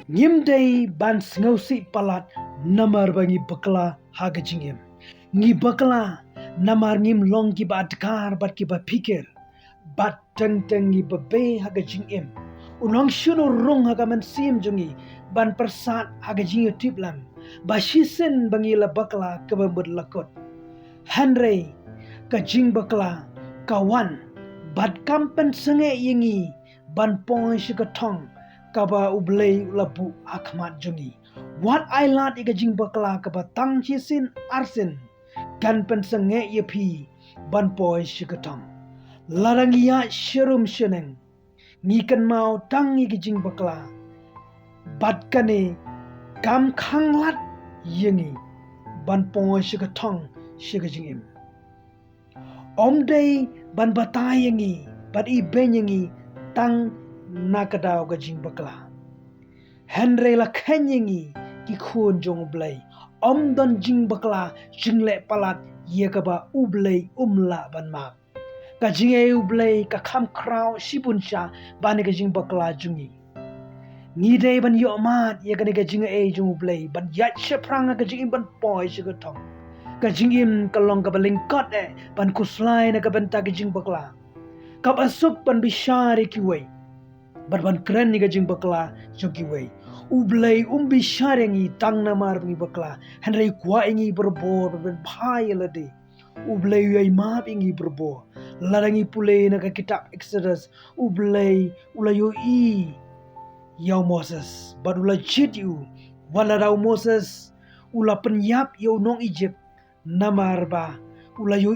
Ngimday ban ngausi palat namar bangi bakla haga jingim. Ngi bakla namar ngim long ki ba adkar bat ki ba pikir. Bat teng ngi babe haga jingim. Unong shuno rong haga man sim jungi ban persat haga jingi tiplam. Bashisen bangi la bakla kebambut lakot. Henry ka jing bakla kawan bat kampen senge yengi ban pong shikatong kaba ublei labu akmat jungi. What I lat iga jing bakla kaba tang chisin arsin kan pen senge yepi ban pong shikatong. Larangia shirum sheneng ngikan mau tang iga jing bakla bat kane kam khanglad yengi ban pong shikatong shikajingim. Omday ban batayangi bat ibenyangi tang nakadaw ga jing bakla. Henry la kanyangi ki khun jong ublay. Don jing bakla jingle palat yekaba ublay umla ban map. Ka jinge ublay ka kham kraw shibunsha ban ga jing bakla jungi. Ngidey ban yomat yekane ga jinge jong ublay ban yat sheprang ga jing ban poy shigatong. Ka jingim kalong ka balingkot ban kuslay na ka benta ka jing bakla. Kap asuk ban bishari kiway. Ban keren ni ka jing bakla jong kiway. Ublay bishari ngi tang namar ngi bakla. Henry kwa ingi berbo ban bhai lade. Ublay yay map ingi berbo. Larangi pulay na ka kitab Exodus. Ublay ulayo yaw Moses. Ban ula jit yu. Wala raw Moses ula penyap yaw nong Egypt. Namar ba ulayo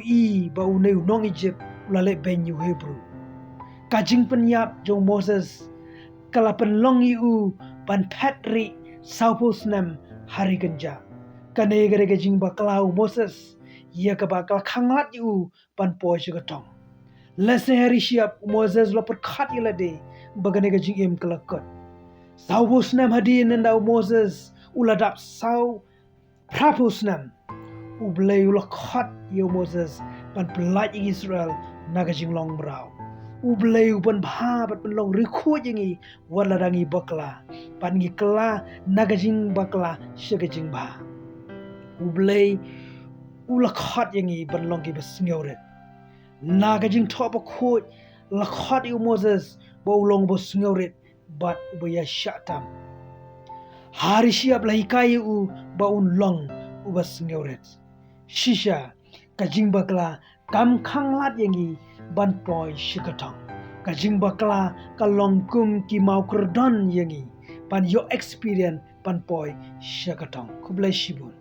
ba unay nong Egypt ulale benyu Hebrew. Kajing penyap jong Moses kala penlong yu ban patri saupus nem hari genja. Kane gare jing baklau Moses ia ka bakal khanglad yu ban poy sigatong. Lese hari siap Moses lo perkhat ilade bagane jing im kelakot. Saupus nem hadin nendau Moses uladap sau prapus nem. Ublay ulakhat yo Moses ban pelat Israel naga jinglong brau. Ublay ban bha bat penlong rikhu jingi walarangi bakla ban ngi kla naga jing bakla shiga jing bha. Ublay ulakhat jingi ban long ki basngeuret. Naga jing top khut lakhat yo Moses ba ulong basngeuret bat ubaya syatam. Hari siap lahikai ba unlong ubasngeuret. Shisha kajing bakla kam khanglad yengi ban poy shikatong. Kajing bakla kalongkum ki mau kerdon yengi ban yo experience ban poy shikatong. Kublai shibun.